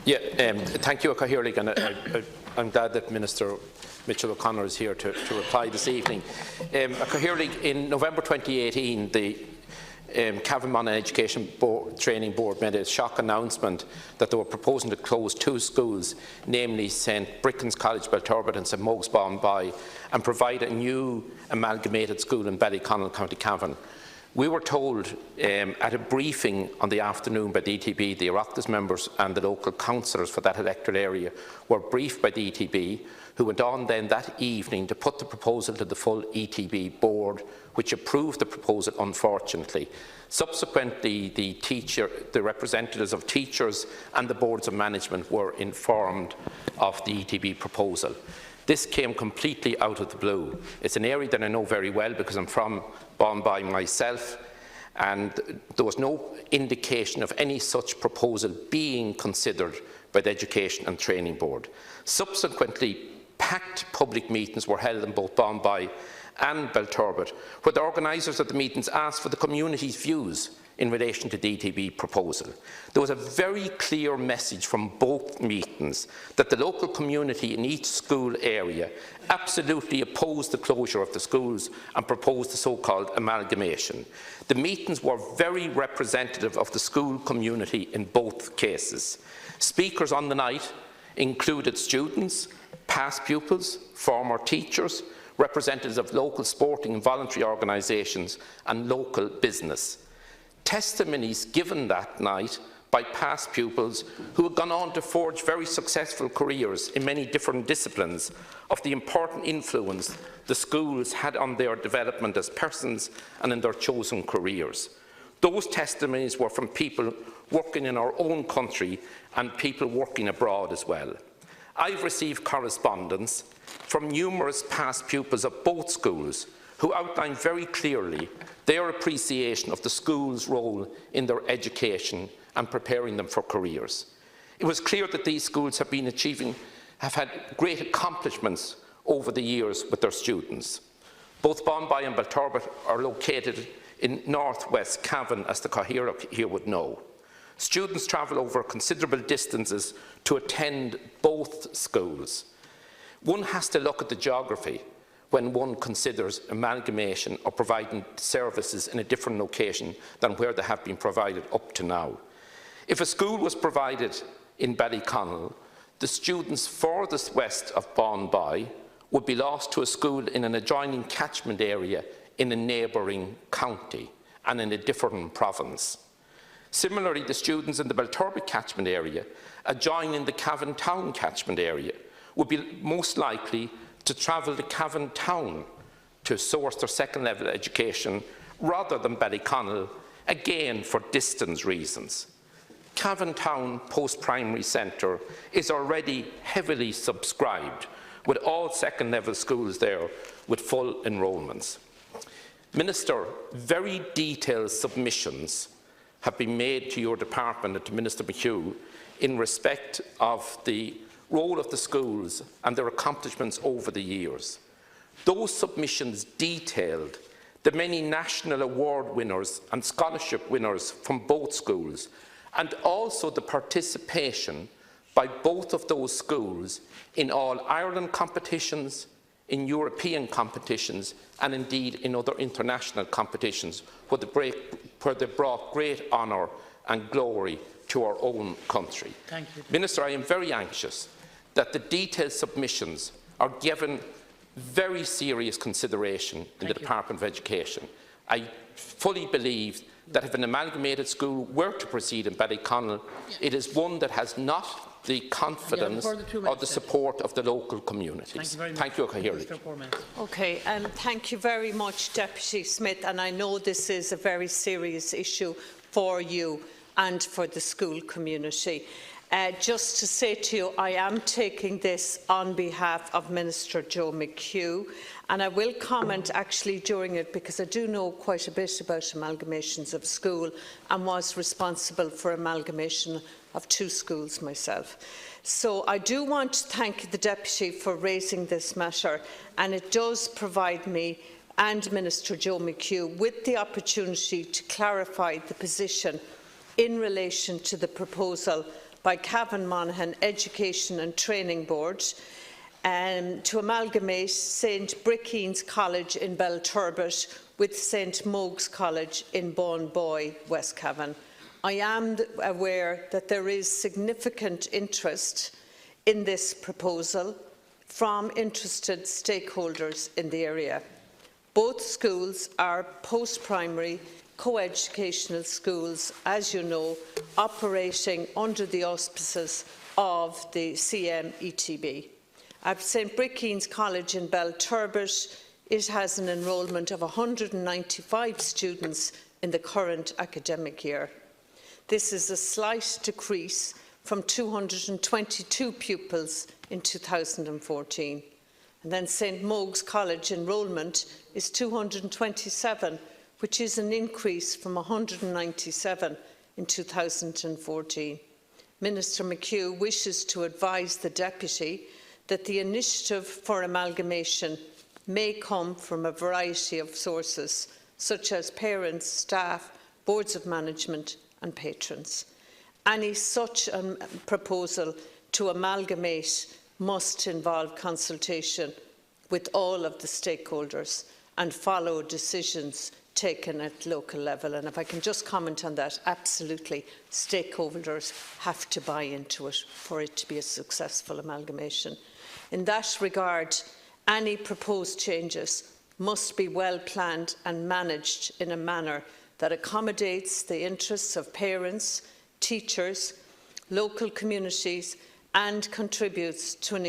Yeah, thank you, Cathaoirleach, and I'm glad that Minister Mitchell O'Connor is here to reply this evening. Cathaoirleach, in November 2018, the Cavan Education Training Board made a shock announcement that they were proposing to close 2 schools, namely St Bricin's College, Belturbet and St Mogues, Bawnboy, and provide a new amalgamated school in Ballyconnell, County Cavan. We were told at a briefing on the afternoon by the ETB, the Oireachtas members and the local councillors for that electoral area were briefed by the ETB, who went on then that evening to put the proposal to the full ETB board, which approved the proposal, unfortunately. Subsequently, the representatives of teachers and the boards of management were informed of the ETB proposal. This came completely out of the blue. It's an area that I know very well because I'm from Bawnboy myself, and there was no indication of any such proposal being considered by the Education and Training Board. Subsequently, packed public meetings were held in both Bawnboy and Belturbet, where the organisers of the meetings asked for the community's views in relation to the ETB proposal. There was a very clear message from both meetings that the local community in each school area absolutely opposed the closure of the schools and proposed the so-called amalgamation. The meetings were very representative of the school community in both cases. Speakers on the night included students, past pupils, former teachers, representatives of local sporting and voluntary organisations and local business. Testimonies given that night by past pupils who had gone on to forge very successful careers in many different disciplines of the important influence the schools had on their development as persons and in their chosen careers. Those testimonies were from people working in our own country and people working abroad as well. I've received correspondence from numerous past pupils of both schools who outlined very clearly their appreciation of the school's role in their education and preparing them for careers. It was clear that these schools have had great accomplishments over the years with their students. Both Bawnboy and Belturbet are located in northwest Cavan, as the Cathaoirleach here would know. Students travel over considerable distances to attend both schools. One has to look at the geography when one considers amalgamation or providing services in a different location than where they have been provided up to now. If a school was provided in Ballyconnell, the students furthest west of Bawnboy would be lost to a school in an adjoining catchment area in a neighbouring county and in a different province. Similarly, the students in the Belturbet catchment area, adjoining the Cavan Town catchment area, would be most likely to travel to Cavan Town to source their second-level education rather than Ballyconnell, again for distance reasons. Cavan Town Post-Primary Centre is already heavily subscribed, with all second-level schools there with full enrolments. Minister, very detailed submissions have been made to your department and to Minister McHugh in respect of the role of the schools and their accomplishments over the years. Those submissions detailed the many national award winners and scholarship winners from both schools, and also the participation by both of those schools in All-Ireland competitions, in European competitions, and indeed in other international competitions, where they brought great honour and glory to our own country. Thank you. Minister, I am very anxious that the detailed submissions are given very serious consideration in the Department of Education. I fully believe that if an amalgamated school were to proceed in Ballyconnell, it is one that has not the confidence or the support of the local communities. Thank you, Cathaoirleach. Okay, thank you very much, Deputy Smith, and I know this is a very serious issue for you and for the school community. Just to say to you, I am taking this on behalf of Minister Joe McHugh, and I will comment actually during it because I do know quite a bit about amalgamations of school and was responsible for amalgamation of 2 schools myself. So I do want to thank the Deputy for raising this matter, and it does provide me and Minister Joe McHugh with the opportunity to clarify the position in relation to the proposal by Cavan Monaghan Education and Training Board to amalgamate St Bricin's College in Belturbet with St Mogues College in Bawnboy, West Cavan. I am aware that there is significant interest in this proposal from interested stakeholders in the area. Both schools are post-primary co-educational schools, as you know, operating under the auspices of the CMETB. At St Bricin's College in Belturbet, it has an enrolment of 195 students in the current academic year. This is a slight decrease from 222 pupils in 2014. And then St Mogues College enrolment is 227, which is an increase from 197 in 2014. Minister McHugh wishes to advise the Deputy that the initiative for amalgamation may come from a variety of sources, such as parents, staff, boards of management and patrons. Any such proposal to amalgamate must involve consultation with all of the stakeholders and follow decisions taken at local level. And if I can just comment on that, absolutely, stakeholders have to buy into it for it to be a successful amalgamation. In that regard, any proposed changes must be well planned and managed in a manner that accommodates the interests of parents, teachers, local communities and contributes to an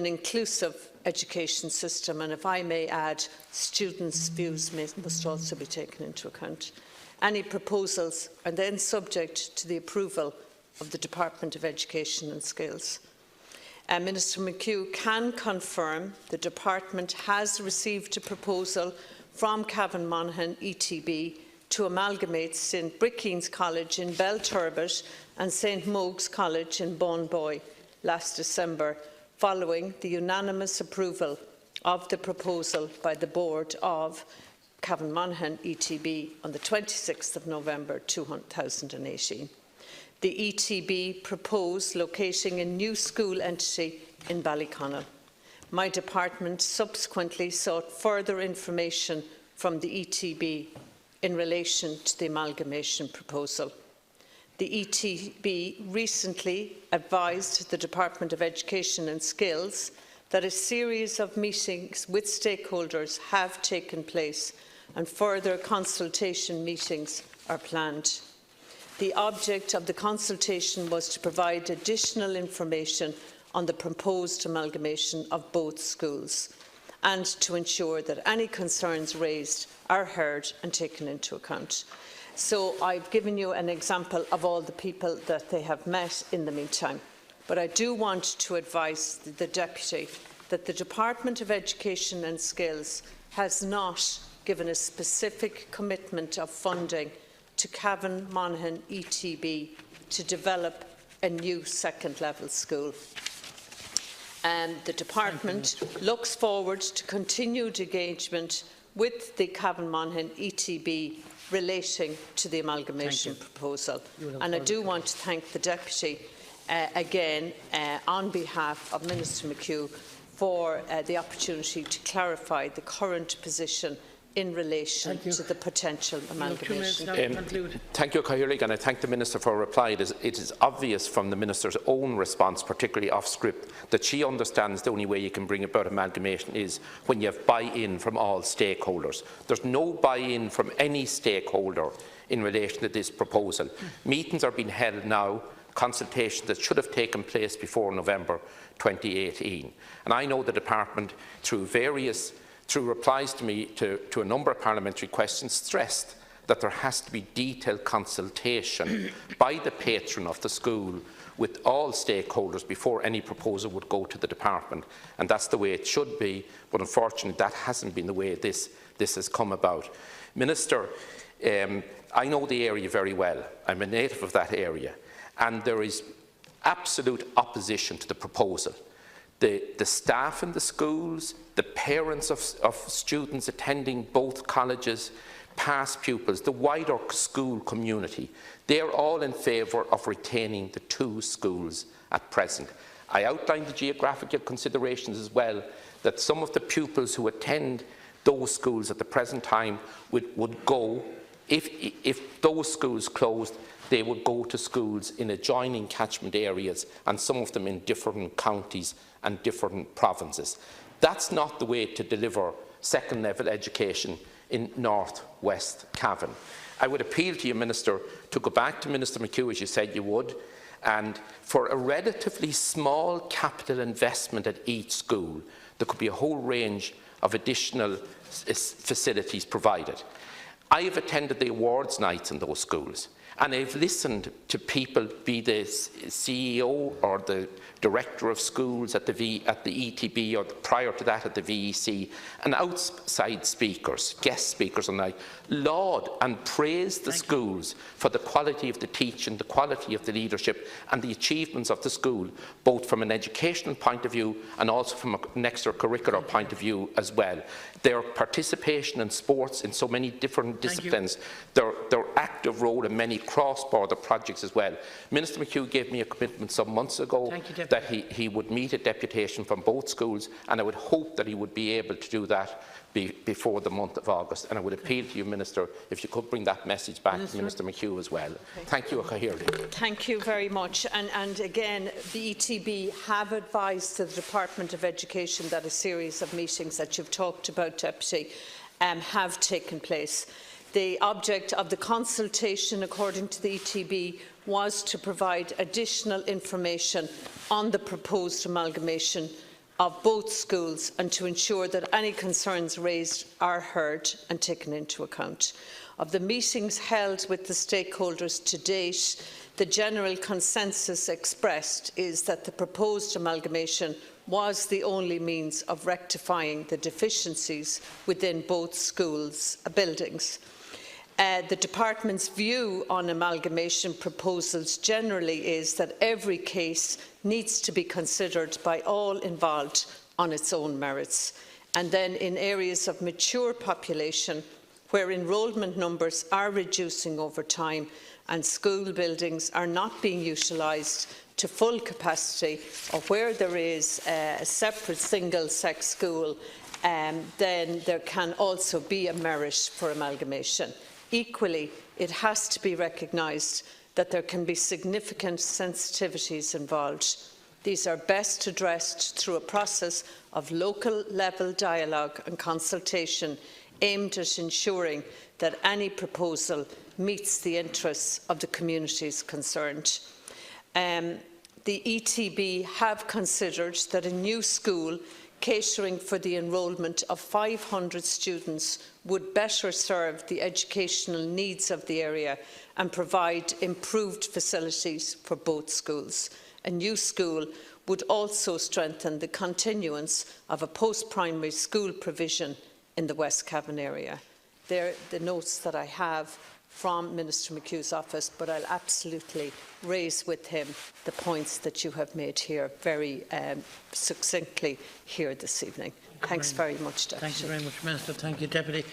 inclusive education system. And if I may add, students' views must also be taken into account. Any proposals are then subject to the approval of the Department of Education and Skills. Minister McHugh can confirm the Department has received a proposal from Cavan Monaghan ETB to amalgamate St Bricin's College in Belturbet and St Mogues College in Bawnboy last December, following the unanimous approval of the proposal by the Board of Cavan Monaghan ETB on the 26th of November 2018. The ETB proposed locating a new school entity in Ballyconnell. My department subsequently sought further information from the ETB in relation to the amalgamation proposal. The ETB recently advised the Department of Education and Skills that a series of meetings with stakeholders have taken place and further consultation meetings are planned. The object of the consultation was to provide additional information on the proposed amalgamation of both schools and to ensure that any concerns raised are heard and taken into account. So I've given you an example of all the people that they have met in the meantime. But I do want to advise the Deputy that the Department of Education and Skills has not given a specific commitment of funding to Cavan Monaghan ETB to develop a new second-level school. The Department looks forward to continued engagement with the Cavan Monaghan ETB relating to the amalgamation proposal. And I do want to thank the Deputy again on behalf of Minister McHugh for the opportunity to clarify the current position in relation to the potential amalgamation. Thank you, Cathaoirleach, and I thank the Minister for her reply. It is obvious from the Minister's own response, particularly off script, that she understands the only way you can bring about amalgamation is when you have buy-in from all stakeholders. There's no buy-in from any stakeholder in relation to this proposal. Meetings are being held now, consultations that should have taken place before November 2018. And I know the Department, through replies to me to a number of parliamentary questions, stressed that there has to be detailed consultation by the patron of the school with all stakeholders before any proposal would go to the Department. And that's the way it should be, but unfortunately that hasn't been the way this has come about. Minister, I know the area very well. I'm a native of that area, and there is absolute opposition to the proposal. The staff in the schools, the parents of students attending both colleges, past pupils, the wider school community, they are all in favour of retaining the 2 schools at present. I outlined the geographical considerations as well, that some of the pupils who attend those schools at the present time would go, if those schools closed, they would go to schools in adjoining catchment areas, and some of them in different counties and different provinces. That's not the way to deliver second-level education in North West Cavan. I would appeal to you, Minister, to go back to Minister McHugh, as you said you would, and for a relatively small capital investment at each school, there could be a whole range of additional facilities provided. I have attended the awards nights in those schools, and I've listened to people, be the CEO or the director of schools at the ETB, or prior to that at the VEC, and outside speakers, guest speakers, and I laud and praise the schools for the quality of the teaching, the quality of the leadership, and the achievements of the school, both from an educational point of view and also from an extracurricular point of view as well. Their participation in sports in so many different disciplines, their active role in many cross-border projects as well. Minister McHugh gave me a commitment some months ago that he would meet a deputation from both schools, and I would hope that he would be able to do that before the month of August. And I would appeal to you, Minister, if you could bring that message back to Minister McHugh as well. Thank you, Cahill. Thank you very much. And again, the ETB have advised to the Department of Education that a series of meetings that you've talked about, Deputy, have taken place. The object of the consultation, according to the ETB, was to provide additional information on the proposed amalgamation of both schools and to ensure that any concerns raised are heard and taken into account. Of the meetings held with the stakeholders to date, the general consensus expressed is that the proposed amalgamation was the only means of rectifying the deficiencies within both schools' buildings. The Department's view on amalgamation proposals generally is that every case needs to be considered by all involved on its own merits. And then in areas of mature population, where enrolment numbers are reducing over time and school buildings are not being utilised to full capacity, or where there is a separate single-sex school, then there can also be a merit for amalgamation. Equally, it has to be recognised that there can be significant sensitivities involved. These are best addressed through a process of local-level dialogue and consultation aimed at ensuring that any proposal meets the interests of the communities concerned. The ETB have considered that a new school catering for the enrolment of 500 students would better serve the educational needs of the area and provide improved facilities for both schools. A new school would also strengthen the continuance of a post-primary school provision in the West Cavan area. They're the notes that I have from Minister McHugh's office, but I'll absolutely raise with him the points that you have made here very succinctly here this evening. Thanks very much, Deputy. Thank you very much, Minister. Thank you, Deputy.